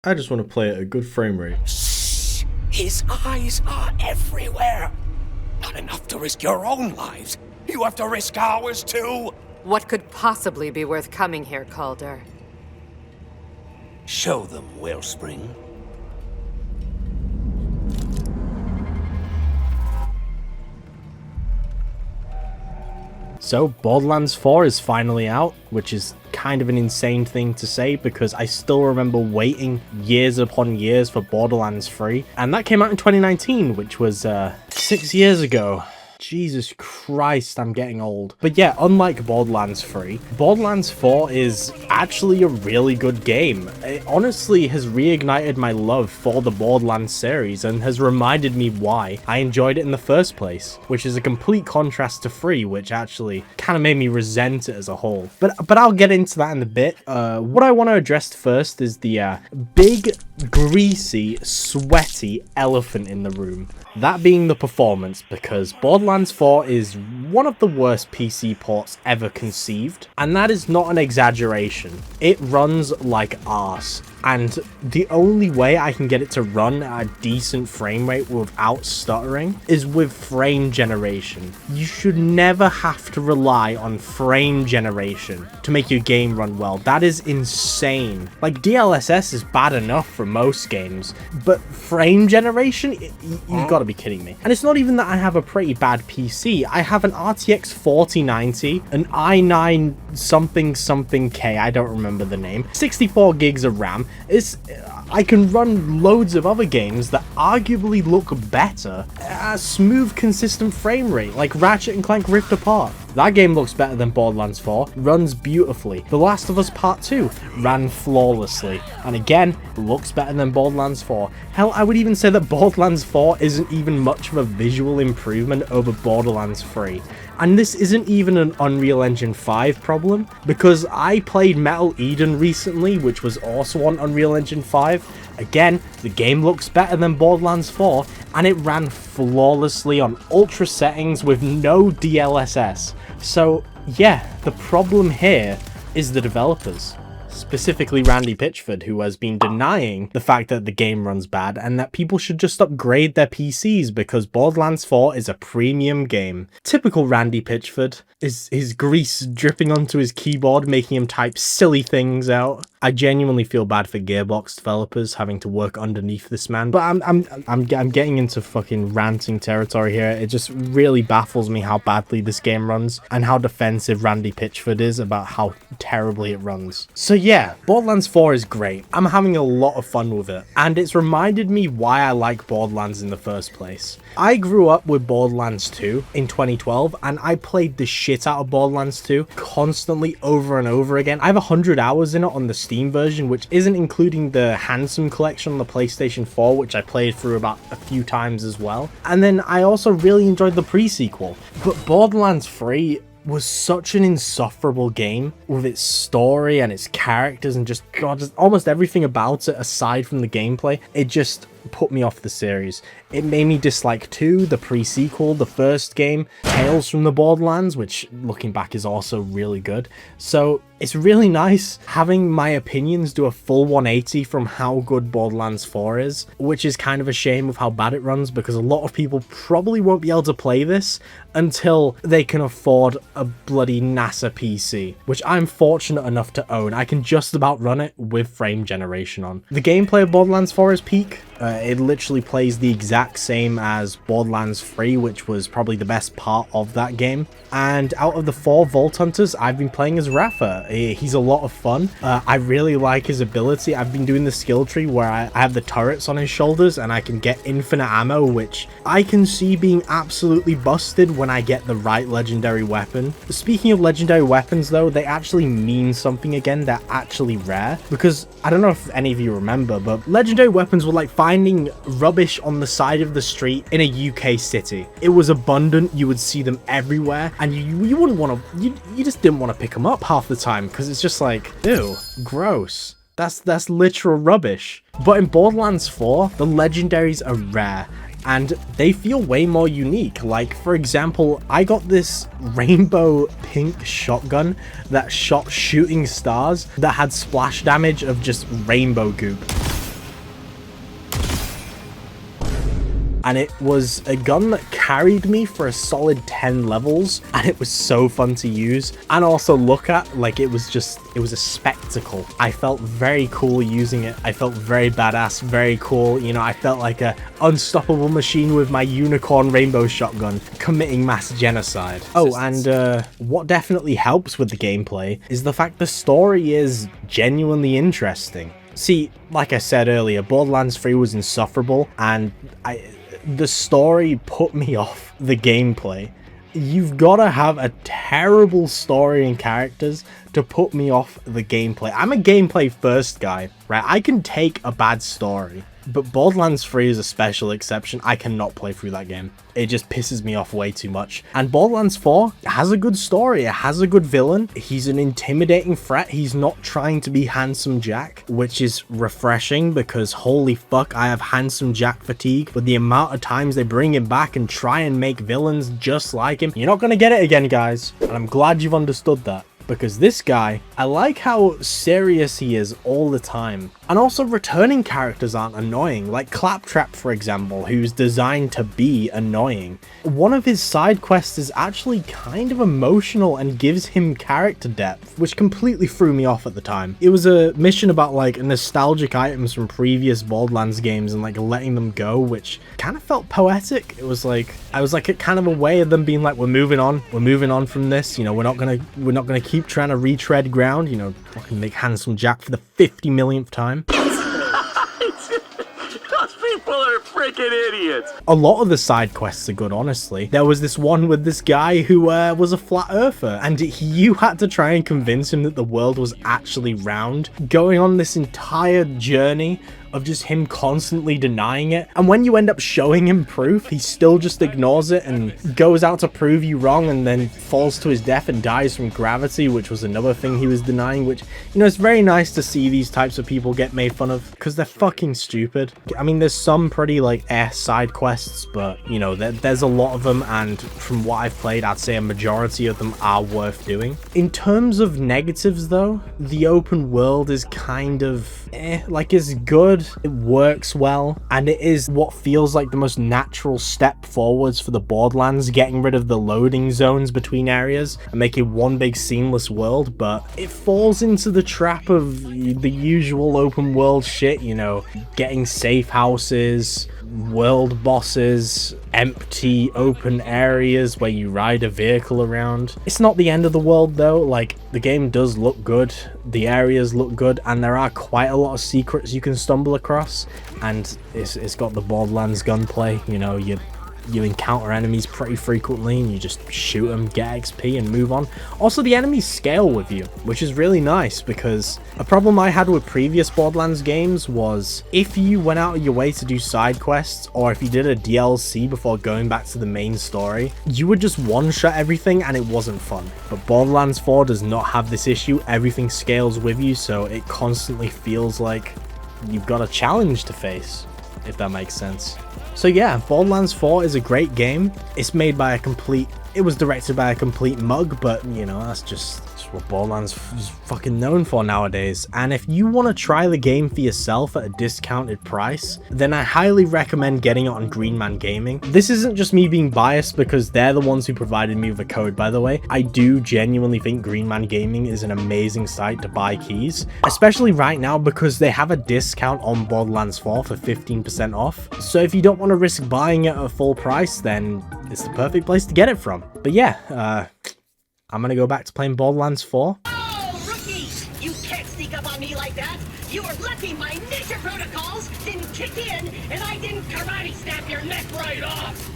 I just want to play at a good frame rate. Shh! His eyes are everywhere. Not enough to risk your own lives. You have to risk ours too. What could possibly be worth coming here, Calder? Show them, Wellspring. So, Borderlands 4 is finally out, which is kind of an insane thing to say because I still remember waiting years upon years for Borderlands 3, and that came out in 2019, which was 6 years ago. Jesus Christ, I'm getting old. But yeah, unlike Borderlands 3, Borderlands 4 is actually a really good game. It honestly has reignited my love for the Borderlands series and has reminded me why I enjoyed it in the first place, which is a complete contrast to 3, which actually kind of made me resent it as a whole. But I'll get into that in a bit. What I want to address first is the big, greasy, sweaty elephant in the room. That being the performance, because Borderlands 4 is one of the worst PC ports ever conceived, and that is not an exaggeration. It runs like arse, and the only way I can get it to run at a decent frame rate without stuttering is with frame generation. You should never have to rely on frame generation to make your game run well. That is insane. Like, DLSS is bad enough for most games, but frame generation? You've got to be kidding me. And it's not even that I have a pretty bad PC. I have an RTX 4090, an i9 something K, I don't remember the name, 64 gigs of RAM. I can run loads of other games that arguably look better at a smooth, consistent frame rate, like Ratchet & Clank Rift Apart. That game looks better than Borderlands 4, runs beautifully. The Last of Us Part 2 ran flawlessly, and again, looks better than Borderlands 4. Hell, I would even say that Borderlands 4 isn't even much of a visual improvement over Borderlands 3. And this isn't even an Unreal Engine 5 problem, because I played Metal Eden recently, which was also on Unreal Engine 5. Again, the game looks better than Borderlands 4, and it ran flawlessly on ultra settings with no DLSS. So yeah, the problem here is the developers. Specifically Randy Pitchford, who has been denying the fact that the game runs bad and that people should just upgrade their PCs because Borderlands 4 is a premium game. Typical Randy Pitchford, is his grease dripping onto his keyboard, making him type silly things out. I genuinely feel bad for Gearbox developers having to work underneath this man, but I'm getting into fucking ranting territory here. It just really baffles me how badly this game runs and how defensive Randy Pitchford is about how terribly it runs. So yeah, Borderlands 4 is great. I'm having a lot of fun with it, and it's reminded me why I like Borderlands in the first place. I grew up with Borderlands 2 in 2012, and I played the shit out of Borderlands 2 constantly over and over again. I have 100 hours in it on the Steam version, which isn't including the Handsome collection on the PlayStation 4, which I played through about a few times as well. And then I also really enjoyed the pre-sequel. But Borderlands 3 was such an insufferable game with its story and its characters and just almost everything about it aside from the gameplay. It just put me off the series. It made me dislike 2, the pre-sequel, the first game, Tales from the Borderlands, which looking back is also really good. So it's really nice having my opinions do a full 180 from how good Borderlands 4 is, which is kind of a shame of how bad it runs because a lot of people probably won't be able to play this until they can afford a bloody NASA PC, which I'm fortunate enough to own. I can just about run it with frame generation on. The gameplay of Borderlands 4 is peak. It literally plays the exact same as Borderlands 3, which was probably the best part of that game. And out of the 4 Vault Hunters, I've been playing as Rafa. He's a lot of fun. I really like his ability. I've been doing the skill tree where I have the turrets on his shoulders and I can get infinite ammo, which I can see being absolutely busted when I get the right legendary weapon. Speaking of legendary weapons though, they actually mean something again. They're actually rare, because I don't know if any of you remember, but legendary weapons were like finding rubbish on the side of the street in a UK city. It was abundant, you would see them everywhere, and you wouldn't want to, you just didn't want to pick them up half the time because it's just like, ew, gross. That's literal rubbish. But in Borderlands 4, the legendaries are rare and they feel way more unique. Like, for example, I got this rainbow pink shotgun that shot shooting stars that had splash damage of just rainbow goop. and it was a gun that carried me for a solid 10 levels, and it was so fun to use and also look at. Like, it was a spectacle. I felt very cool using it. I felt very badass, very cool. You know, I felt like a unstoppable machine with my unicorn rainbow shotgun committing mass genocide. Oh, and what definitely helps with the gameplay is the fact the story is genuinely interesting. See, like I said earlier, Borderlands 3 was insufferable, and the story put me off the gameplay. You've got to have a terrible story and characters to put me off the gameplay. I'm a gameplay first guy, right? I can take a bad story, but Borderlands 3 is a special exception. I cannot play through that game. It just pisses me off way too much. And Borderlands 4 has a good story. It has a good villain. He's an intimidating threat. He's not trying to be Handsome Jack, which is refreshing because holy fuck, I have Handsome Jack fatigue with the amount of times they bring him back and try and make villains just like him. You're not going to get it again, guys. And I'm glad you've understood that. Because this guy, I like how serious he is all the time. And also returning characters aren't annoying, like Claptrap for example, who's designed to be annoying. One of his side quests is actually kind of emotional and gives him character depth, which completely threw me off at the time. It was a mission about like nostalgic items from previous Borderlands games and like letting them go, which kind of felt poetic. It was like, I was like a kind of a way of them being like, we're moving on from this, you know, we're not gonna keep trying to retread ground, you know, fucking make Handsome Jack for the 50 millionth time. Those people are freaking idiots. A lot of the side quests are good, honestly. There was this one with this guy who was a flat earther, and you had to try and convince him that the world was actually round, going on this entire journey of just him constantly denying it. And when you end up showing him proof, he still just ignores it and goes out to prove you wrong, and then falls to his death and dies from gravity, which was another thing he was denying, which, you know, it's very nice to see these types of people get made fun of because they're fucking stupid. I mean, there's some pretty like side quests, but you know, there's a lot of them, and from what I've played, I'd say a majority of them are worth doing. In terms of negatives though, the open world is kind of like, it's good, it works well, and it is what feels like the most natural step forwards for the Borderlands, getting rid of the loading zones between areas and making one big seamless world. But it falls into the trap of the usual open world shit, you know, getting safe houses, world bosses, empty open areas where you ride a vehicle around. It's not the end of the world though. Like, the game does look good, the areas look good, and there are quite a lot of secrets you can stumble across, and it's got the Borderlands gunplay. You know, you encounter enemies pretty frequently and you just shoot them, get XP and move on. Also, the enemies scale with you, which is really nice, because a problem I had with previous Borderlands games was if you went out of your way to do side quests, or if you did a DLC before going back to the main story, you would just one-shot everything and it wasn't fun. But Borderlands 4 does not have this issue. Everything scales with you, so it constantly feels like you've got a challenge to face, if that makes sense. So yeah, Borderlands 4 is a great game. It's made by it was directed by a complete mug, but you know, that's just what Borderlands is fucking known for nowadays. And if you want to try the game for yourself at a discounted price, then I highly recommend getting it on Green Man Gaming. This isn't just me being biased because they're the ones who provided me with a code, by the way. I do genuinely think Green Man Gaming is an amazing site to buy keys, especially right now because they have a discount on Borderlands 4 for 15% off. So if you don't want to risk buying it at full price, then it's the perfect place to get it from. But yeah, I'm gonna go back to playing Borderlands 4. Oh, rookie! You can't sneak up on me like that! You were lucky my ninja protocols didn't kick in and I didn't karate snap your neck right off!